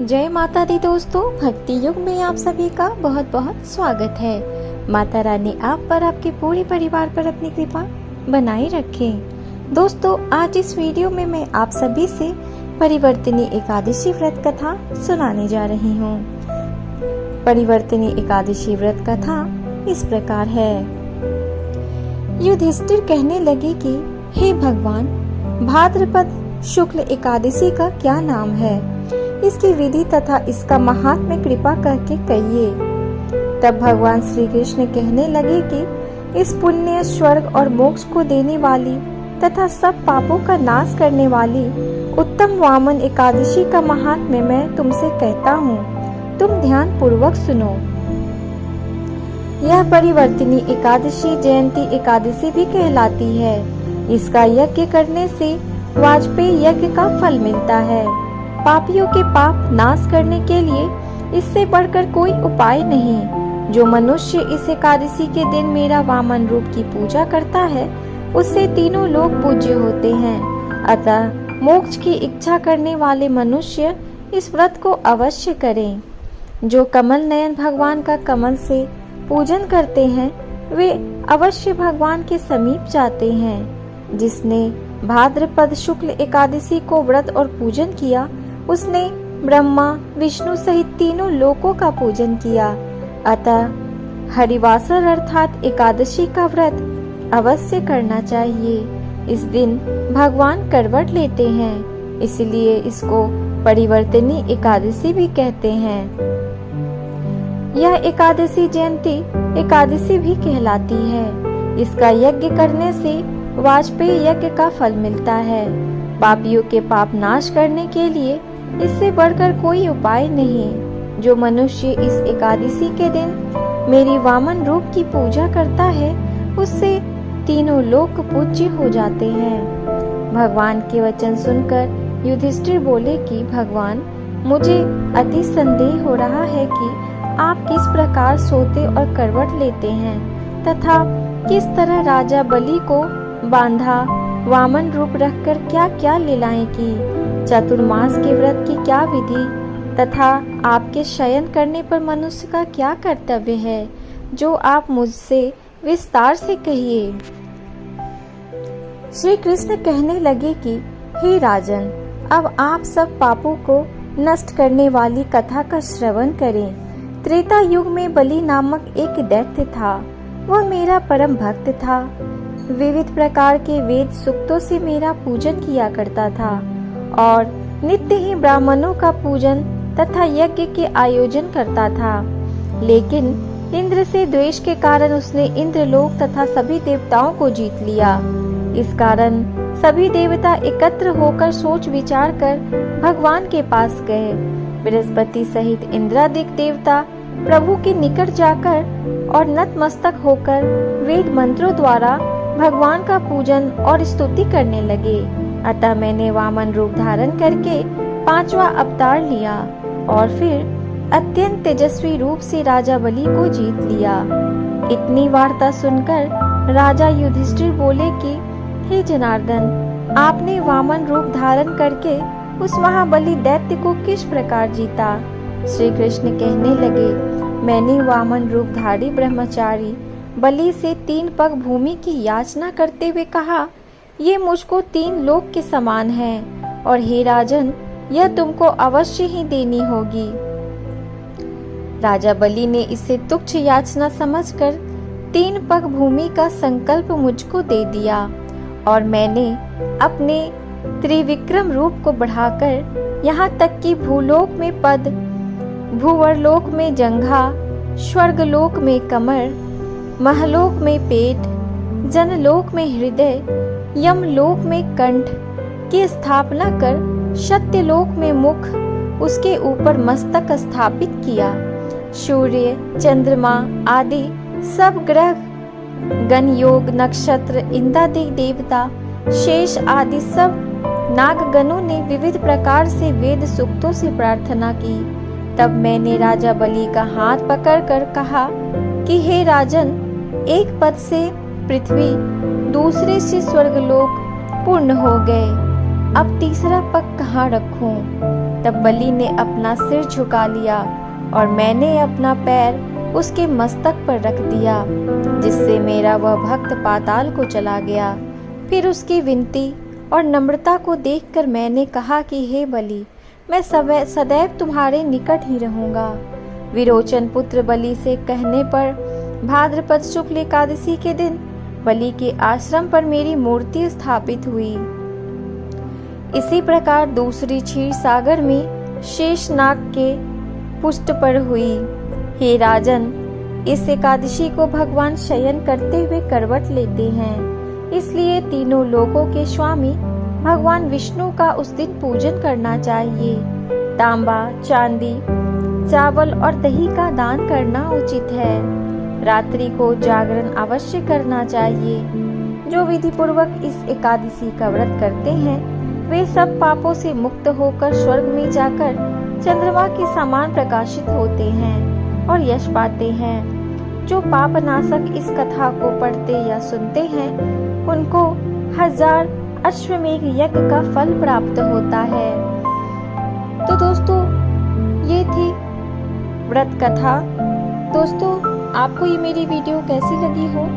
जय माता दी दोस्तों, भक्ति युग में आप सभी का बहुत बहुत स्वागत है। माता रानी आप पर, आपके पूरे परिवार पर अपनी कृपा बनाए रखे। दोस्तों, आज इस वीडियो में मैं आप सभी से परिवर्तिनी एकादशी व्रत कथा सुनाने जा रही हूँ। परिवर्तिनी एकादशी व्रत कथा इस प्रकार है। युधिष्ठिर कहने लगे कि हे भगवान, भाद्रपद शुक्ल एकादशी का क्या नाम है, इसकी विधि तथा इसका महात्म्य कृपा करके कहिए। तब भगवान श्री कृष्ण कहने लगे कि इस पुण्य, स्वर्ग और मोक्ष को देने वाली तथा सब पापों का नाश करने वाली उत्तम वामन एकादशी का महात्म्य मैं तुमसे कहता हूँ, तुम ध्यान पूर्वक सुनो। यह परिवर्तिनी एकादशी जयंती एकादशी भी कहलाती है। इसका यज्ञ करने से वाजपेयी यज्ञ का फल मिलता है। पापियों के पाप नाश करने के लिए इससे बढ़कर कोई उपाय नहीं। जो मनुष्य इस एकादशी के दिन मेरा वामन रूप की पूजा करता है, उससे तीनों लोग पूज्य होते हैं। अतः मोक्ष की इच्छा करने वाले मनुष्य इस व्रत को अवश्य करें। जो कमल नयन भगवान का कमल से पूजन करते हैं, वे अवश्य भगवान के समीप जाते हैं। जिसने भाद्रपद शुक्ल एकादशी को व्रत और पूजन किया, उसने ब्रह्मा विष्णु सहित तीनों लोकों का पूजन किया। अतः हरिवासर अर्थात एकादशी का व्रत अवश्य करना चाहिए। इस दिन भगवान करवट लेते हैं, इसलिए इसको परिवर्तिनी एकादशी भी कहते हैं। यह एकादशी जयंती एकादशी भी कहलाती है। इसका यज्ञ करने से वाजपेयी यज्ञ का फल मिलता है। पापियों के पाप नाश करने के लिए इससे बढ़कर कोई उपाय नहीं। जो मनुष्य इस एकादशी के दिन मेरी वामन रूप की पूजा करता है, उससे तीनों लोक पूज्य हो जाते हैं। भगवान के वचन सुनकर युधिष्ठिर बोले कि भगवान, मुझे अति संदेह हो रहा है कि आप किस प्रकार सोते और करवट लेते हैं तथा किस तरह राजा बलि को बांधा वामन रूप रखकर क्या क्या लीलाएं की। चतुर्मास के व्रत की क्या विधि तथा आपके शयन करने पर मनुष्य का क्या कर्तव्य है, जो आप मुझसे विस्तार से कहिए। श्री कृष्ण कहने लगे कि हे राजन, अब आप सब पापों को नष्ट करने वाली कथा का श्रवण करें। त्रेता युग में बलि नामक एक दैत्य था। वह मेरा परम भक्त था। विविध प्रकार के वेद सूक्तों से मेरा पूजन किया करता था और नित्य ही ब्राह्मणों का पूजन तथा यज्ञ के आयोजन करता था। लेकिन इंद्र से द्वेष के कारण उसने इंद्रलोक तथा सभी देवताओं को जीत लिया। इस कारण सभी देवता एकत्र होकर सोच विचार कर भगवान के पास गए। बृहस्पति सहित इंद्रादिक देवता प्रभु के निकट जाकर और नतमस्तक होकर वेद मंत्रों द्वारा भगवान का पूजन और स्तुति करने लगे। अतः मैंने वामन रूप धारण करके 5वां अवतार लिया और फिर अत्यंत तेजस्वी रूप से राजा बलि को जीत लिया। इतनी वार्ता सुनकर राजा युधिष्ठिर बोले कि हे जनार्दन, आपने वामन रूप धारण करके उस महाबली दैत्य को किस प्रकार जीता। श्री कृष्ण कहने लगे, मैंने वामन रूपधारी ब्रह्मचारी बलि से 3 पग भूमि की याचना करते हुए कहा, ये मुझको 3 लोक के समान है और हे राजन, यह तुमको अवश्य ही देनी होगी। राजा बलि ने इसे तुच्छ याचना समझकर 3 पग भूमि का संकल्प मुझको दे दिया और मैंने अपने त्रिविक्रम रूप को बढ़ाकर यहाँ तक कि भूलोक में पद, भूवरलोक में जंघा, स्वर्गलोक में कमर, महलोक में पेट, जनलोक में हृदय, यमलोक में कंठ की स्थापना कर सत्यलोक में मुख, उसके ऊपर मस्तक स्थापित किया। सूर्य, चंद्रमा आदि सब ग्रह, गण योग, नक्षत्र, इंद्रादि देवता, शेष आदि सब नागगणों ने विविध प्रकार से वेद सूक्तों से प्रार्थना की। तब मैंने राजा बलि का हाथ पकड़कर कहा कि हे राजन, एक पद से पृथ्वी, दूसरे से स्वर्गलोक पूर्ण हो गए। अब तीसरा पग कहाँ रखूं? तब बलि ने अपना सिर झुका लिया और मैंने अपना पैर उसके मस्तक पर रख दिया, जिससे मेरा वह भक्त पाताल को चला गया। फिर उसकी विनती और नम्रता को देखकर मैंने कहा कि हे बलि, मैं सदैव तुम्हारे निकट ही रहूंगा। विरोचन पुत्र बलि से कहने पर भाद्रपद शुक्ल एकादशी के दिन बलि के आश्रम पर मेरी मूर्ति स्थापित हुई। इसी प्रकार दूसरी क्षीर सागर में शेषनाग के पुष्ट पर हुई। हे राजन, इस एकादशी को भगवान शयन करते हुए करवट लेते हैं, इसलिए तीनों लोकों के स्वामी भगवान विष्णु का उस दिन पूजन करना चाहिए। तांबा, चांदी, चावल और दही का दान करना उचित है। रात्रि को जागरण अवश्य करना चाहिए। जो विधि पूर्वक इस एकादशी का व्रत करते हैं वे सब पापों से मुक्त होकर स्वर्ग में जाकर चंद्रमा के समान प्रकाशित होते हैं और यश पाते हैं। जो पापनाशक इस कथा को पढ़ते या सुनते हैं उनको 1000 अश्वमेघ यज्ञ का फल प्राप्त होता है। तो दोस्तों, ये थी व्रत कथा। दोस्तों, आपको ये मेरी वीडियो कैसी लगी हो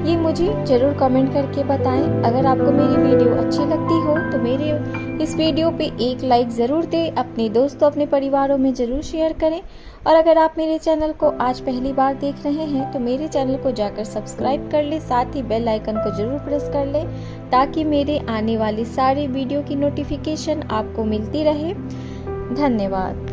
ये मुझे जरूर कमेंट करके बताएं। अगर आपको मेरी वीडियो अच्छी लगती हो तो मेरे इस वीडियो पे एक लाइक ज़रूर दें, अपने दोस्तों अपने परिवारों में ज़रूर शेयर करें। और अगर आप मेरे चैनल को आज पहली बार देख रहे हैं तो मेरे चैनल को जाकर सब्सक्राइब कर ले, साथ ही बेल आइकन को ज़रूर प्रेस कर ले ताकि मेरे आने वाली सारी वीडियो की नोटिफिकेशन आपको मिलती रहे। धन्यवाद।